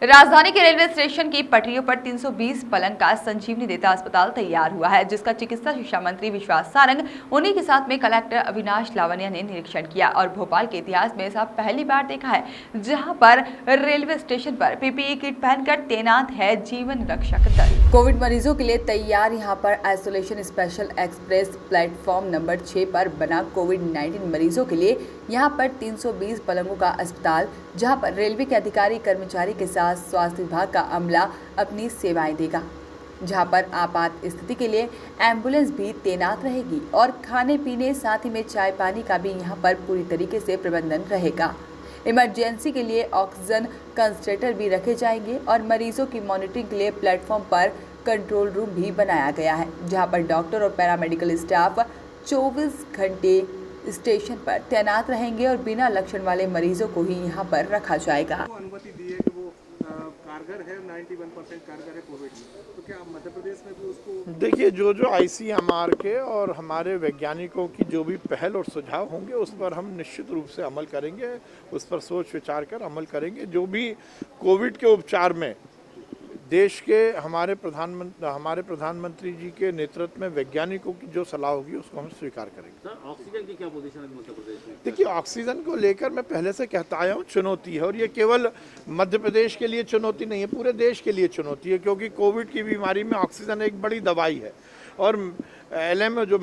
राजधानी के railway station की पटरियों पर 320 पलंग का संजीवनी देता अस्पताल तैयार हुआ है, जिसका चिकित्सा शिक्षा मंत्री विश्वास सारंग उन्हीं के साथ में कलेक्टर अविनाश लावनिया ने निरीक्षण किया। और भोपाल के इतिहास में ऐसा पहली बार देखा है जहां पर रेलवे स्टेशन पर पीपीई किट पहनकर तैनात है जीवन रक्षक दल। कोविड मरीजों के लिए तैयार यहां पर isolation special express platform number 6 पर बना कोविड-19 मरीजों के लिए यहां पर 320 पलंगों का अस्पताल, जहां पर रेलवे के अधिकारी कर्मचारी के साथ स्वास्थ्य विभाग का अमला अपनी सेवाएं देगा, जहां पर आपात स्थिति के लिए एम्बुलेंस भी तैनात रहेगी और खाने पीने साथ ही में चाय पानी का भी यहां पर पूरी तरीके से प्रबंधन रहेगा। इमरजेंसी के लिए ऑक्सीजन कंसंट्रेटर भी रखे जाएंगे और मरीजों की मॉनिटरिंग के लिए प्लेटफॉर्म पर कंट्रोल रूम भी बनाया गया है, जहां पर डॉक्टर और पैरामेडिकल स्टाफ 24 घंटे स्टेशन पर तैनात रहेंगे और बिना लक्षण वाले मरीजों को ही यहां पर रखा जाएगा। अनुमति दी है कि वो कारगर है, 91% कारगर है कोविड में, तो क्या मध्य प्रदेश में भी उसको देखिए, जो आईसीएमआर के और हमारे वैज्ञानिकों की जो भी पहल और सुझाव होंगे उस पर हम निश्चित रूप से अमल करेंगे, उस पर सोच विचार कर अमल करेंगे। जो भी कोविड के उपचार में देश के हमारे प्रधानमंत्री जी के नेतृत्व में वैज्ञानिकों की जो सलाह होगी उसको हम स्वीकार करेंगे। सर, ऑक्सीजन की क्या पोजीशन है मध्य प्रदेश में? देखिए, ऑक्सीजन को लेकर मैं पहले से कहता आया हूँ, चुनौती है और ये केवल मध्य प्रदेश के लिए चुनौती नहीं है, पूरे देश के लिए चुनौती है, क्योंकि कोविड की बीमारी में ऑक्सीजन एक बड़ी दवाई है और एलएम जो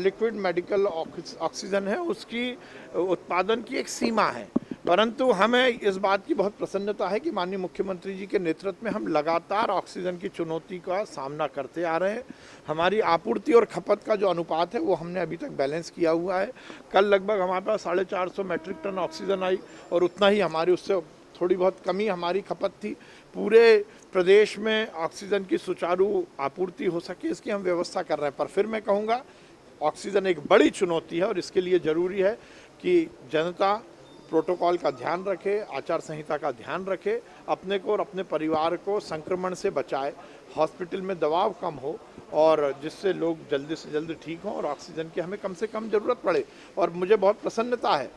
लिक्विड मेडिकल ऑक्सीजन है उसकी उत्पादन की एक सीमा है। परंतु हमें इस बात की बहुत प्रसन्नता है कि माननीय मुख्यमंत्री जी के नेतृत्व में हम लगातार ऑक्सीजन की चुनौती का सामना करते आ रहे हैं। हमारी आपूर्ति और खपत का जो अनुपात है वो हमने अभी तक बैलेंस किया हुआ है। कल लगभग हमारे पास 450 मैट्रिक टन ऑक्सीजन आई और उतना ही हमारी उससे थोड़ी बहुत कमी हमारी खपत थी। पूरे प्रदेश में ऑक्सीजन की सुचारू आपूर्ति हो सके इसकी हम व्यवस्था कर रहे हैं। पर फिर मैं कहूँगा, ऑक्सीजन एक बड़ी चुनौती है और इसके लिए ज़रूरी है कि जनता प्रोटोकॉल का ध्यान रखे, आचार संहिता का ध्यान रखे, अपने को और अपने परिवार को संक्रमण से बचाए, हॉस्पिटल में दबाव कम हो और जिससे लोग जल्दी से जल्दी ठीक हों और ऑक्सीजन की हमें कम से कम ज़रूरत पड़े। और मुझे बहुत प्रसन्नता है,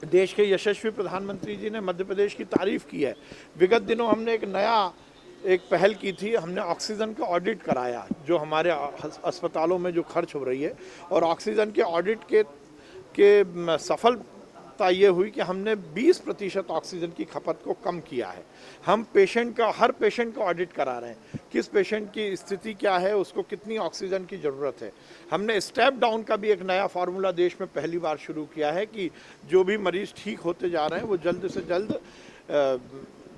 देश के यशस्वी प्रधानमंत्री जी ने मध्य प्रदेश की तारीफ़ की है। विगत दिनों हमने एक पहल की थी, हमने ऑक्सीजन का ऑडिट कराया जो हमारे अस्पतालों में जो खर्च हो रही है, और ऑक्सीजन के ऑडिट के सफलता ये हुई कि हमने 20% ऑक्सीजन की खपत को कम किया है। हम हर पेशेंट का ऑडिट करा रहे हैं, किस पेशेंट की स्थिति क्या है, उसको कितनी ऑक्सीजन की ज़रूरत है। हमने स्टेप डाउन का भी एक नया फार्मूला देश में पहली बार शुरू किया है कि जो भी मरीज़ ठीक होते जा रहे हैं वो जल्द से जल्द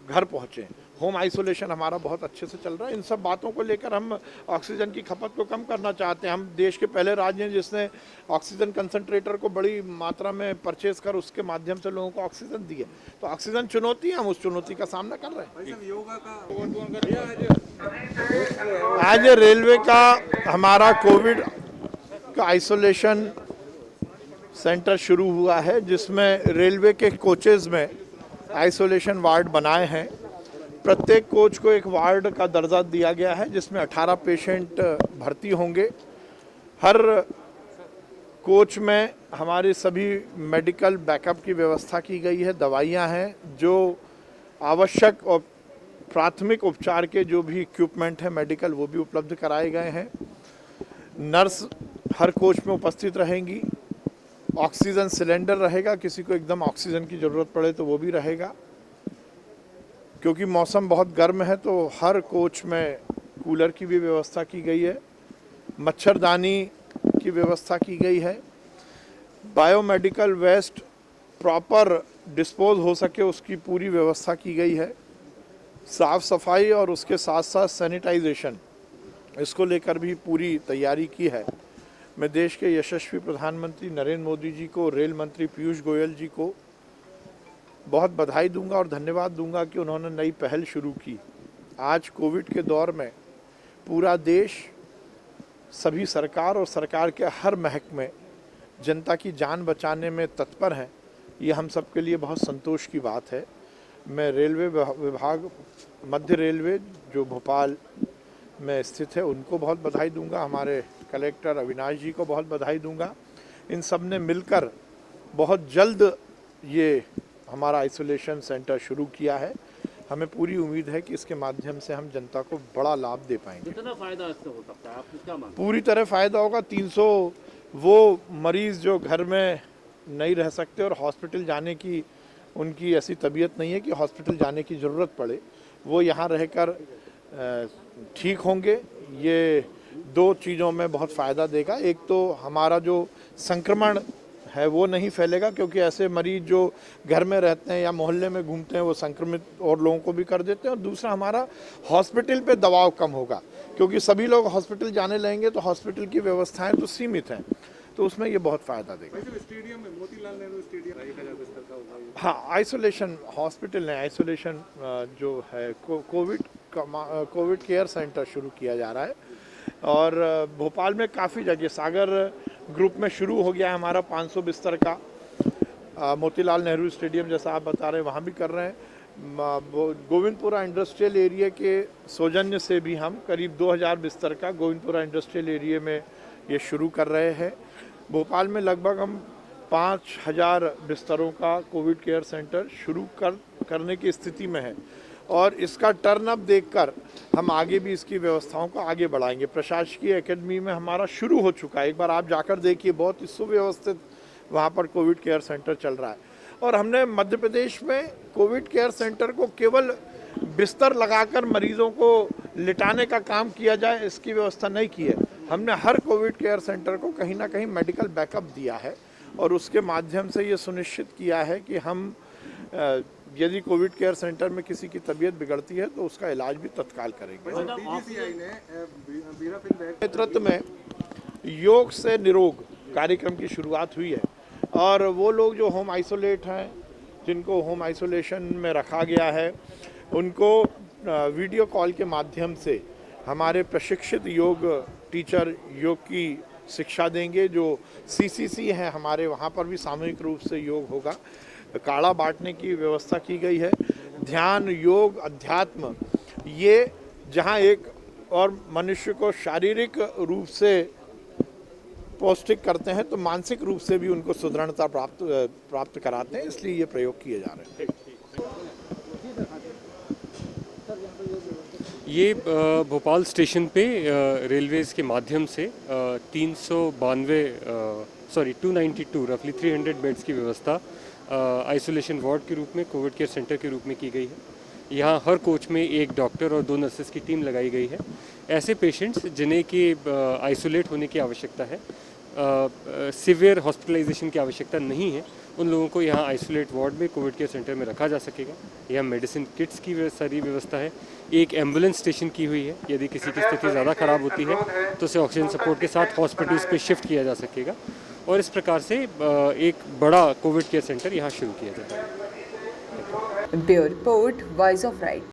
घर पहुँचें। होम आइसोलेशन हमारा बहुत अच्छे से चल रहा है। इन सब बातों को लेकर हम ऑक्सीजन की खपत को कम करना चाहते हैं। हम देश के पहले राज्य हैं जिसने ऑक्सीजन कंसंट्रेटर को बड़ी मात्रा में परचेज कर उसके माध्यम से लोगों को ऑक्सीजन दी है। तो ऑक्सीजन चुनौती है, हम उस चुनौती का सामना कर रहे हैं। आज रेलवे का हमारा कोविड का आइसोलेशन सेंटर शुरू हुआ है, जिसमें रेलवे के कोचेज़ में आइसोलेशन वार्ड बनाए हैं। प्रत्येक कोच को एक वार्ड का दर्जा दिया गया है जिसमें 18 पेशेंट भर्ती होंगे। हर कोच में हमारे सभी मेडिकल बैकअप की व्यवस्था की गई है, दवाइयाँ हैं, जो आवश्यक और प्राथमिक उपचार के जो भी इक्विपमेंट हैं मेडिकल वो भी उपलब्ध कराए गए हैं। नर्स हर कोच में उपस्थित रहेंगी। ऑक्सीजन सिलेंडर रहेगा, किसी को एकदम ऑक्सीजन की ज़रूरत पड़े तो वो भी रहेगा। क्योंकि मौसम बहुत गर्म है तो हर कोच में कूलर की भी व्यवस्था की गई है, मच्छरदानी की व्यवस्था की गई है। बायोमेडिकल वेस्ट प्रॉपर डिस्पोज हो सके उसकी पूरी व्यवस्था की गई है। साफ़ सफाई और उसके साथ साथ सैनिटाइजेशन, इसको लेकर भी पूरी तैयारी की है। मैं देश के यशस्वी प्रधानमंत्री नरेंद्र मोदी जी को, रेल मंत्री पीयूष गोयल जी को बहुत बधाई दूंगा और धन्यवाद दूंगा कि उन्होंने नई पहल शुरू की। आज कोविड के दौर में पूरा देश, सभी सरकार और सरकार के हर महकमे जनता की जान बचाने में तत्पर हैं। ये हम सब के लिए बहुत संतोष की बात है। मैं रेलवे विभाग, मध्य रेलवे जो भोपाल में स्थित है, उनको बहुत बधाई दूंगा। हमारे कलेक्टर अविनाश जी को बहुत बधाई दूंगा। इन सब ने मिलकर बहुत जल्द ये हमारा आइसोलेशन सेंटर शुरू किया है। हमें पूरी उम्मीद है कि इसके माध्यम से हम जनता को बड़ा लाभ दे पाएंगे। कितना फायदा इससे हो सकता है, आपको क्या मानते पूरी तरह फ़ायदा होगा। 300 वो मरीज़ जो घर में नहीं रह सकते और हॉस्पिटल जाने की उनकी ऐसी तबीयत नहीं है कि हॉस्पिटल जाने की ज़रूरत पड़े, वो यहाँ रहकर ठीक होंगे। ये दो चीज़ों में बहुत फ़ायदा देगा। एक तो हमारा जो संक्रमण है वो नहीं फैलेगा, क्योंकि ऐसे मरीज जो घर में रहते हैं या मोहल्ले में घूमते हैं वो संक्रमित और लोगों को भी कर देते हैं। और दूसरा, हमारा हॉस्पिटल पे दबाव कम होगा, क्योंकि सभी लोग हॉस्पिटल जाने लगेंगे तो हॉस्पिटल की व्यवस्थाएं तो सीमित हैं, तो उसमें ये बहुत फ़ायदा देगा। वैसे स्टेडियम में मोतीलाल नेहरू स्टेडियम 1000 बिस्तर का होगा ये। हाँ, आइसोलेशन हॉस्पिटल है, आइसोलेशन जो है कोविड केयर सेंटर शुरू किया जा रहा है। और भोपाल में काफ़ी जगह, सागर ग्रुप में शुरू हो गया है हमारा 500 बिस्तर का। मोतीलाल नेहरू स्टेडियम जैसा आप बता रहे हैं वहाँ भी कर रहे हैं। गोविंदपुरा इंडस्ट्रियल एरिया के सौजन्य से भी हम करीब 2000 बिस्तर का गोविंदपुरा इंडस्ट्रियल एरिया में ये शुरू कर रहे हैं। भोपाल में लगभग हम 5000 बिस्तरों का कोविड केयर सेंटर शुरू करने की स्थिति में है, और इसका टर्न अप देखकर हम आगे भी इसकी व्यवस्थाओं को आगे बढ़ाएंगे। प्रशासकीय एकेडमी में हमारा शुरू हो चुका है, एक बार आप जाकर देखिए, बहुत ही सुव्यवस्थित वहाँ पर कोविड केयर सेंटर चल रहा है। और हमने मध्य प्रदेश में कोविड केयर सेंटर को केवल बिस्तर लगाकर मरीजों को लिटाने का काम किया जाए, इसकी व्यवस्था नहीं की है। हमने हर कोविड केयर सेंटर को कहीं ना कहीं मेडिकल बैकअप दिया है, और उसके माध्यम से ये सुनिश्चित किया है कि हम यदि कोविड केयर सेंटर में किसी की तबीयत बिगड़ती है तो उसका इलाज भी तत्काल करेंगे। बीसीसीआई ने बीराफिन बैग नेतृत्व में योग से निरोग कार्यक्रम की शुरुआत हुई है, और वो लोग जो होम आइसोलेट हैं, जिनको होम आइसोलेशन में रखा गया है, उनको वीडियो कॉल के माध्यम से हमारे प्रशिक्षित योग टीचर योग की शिक्षा देंगे। जो सीसीसी हैं हमारे, वहाँ पर भी सामूहिक रूप से योग होगा। काढ़ा बांटने की व्यवस्था की गई है। ध्यान, योग, अध्यात्म, ये जहाँ एक और मनुष्य को शारीरिक रूप से पौष्टिक करते हैं, तो मानसिक रूप से भी उनको सुदृढ़ता प्राप्त कराते हैं, इसलिए ये प्रयोग किए जा रहे हैं। ये भोपाल स्टेशन पे रेलवेज़ के माध्यम से 292 रफली 300 बेड्स की व्यवस्था आइसोलेशन वार्ड के रूप में, कोविड केयर सेंटर के रूप में की गई है। यहाँ हर कोच में एक डॉक्टर और 2 नर्सेस की टीम लगाई गई है। ऐसे पेशेंट्स जिन्हें कि आइसोलेट होने की आवश्यकता है, सीवियर हॉस्पिटलाइजेशन की आवश्यकता नहीं है, उन लोगों को यहाँ आइसोलेट वार्ड में कोविड केयर सेंटर में रखा जा सकेगा। यहाँ मेडिसिन किट्स की सारी व्यवस्था है। एक एम्बुलेंस स्टेशन की हुई है, यदि किसी की स्थिति ज़्यादा ख़राब होती है तो उसे ऑक्सीजन सपोर्ट के साथ हॉस्पिटल्स पे शिफ्ट किया जा सकेगा, और इस प्रकार से एक बड़ा कोविड केयर सेंटर यहाँ शुरू किया जाएगा। Bureau report, voice of right.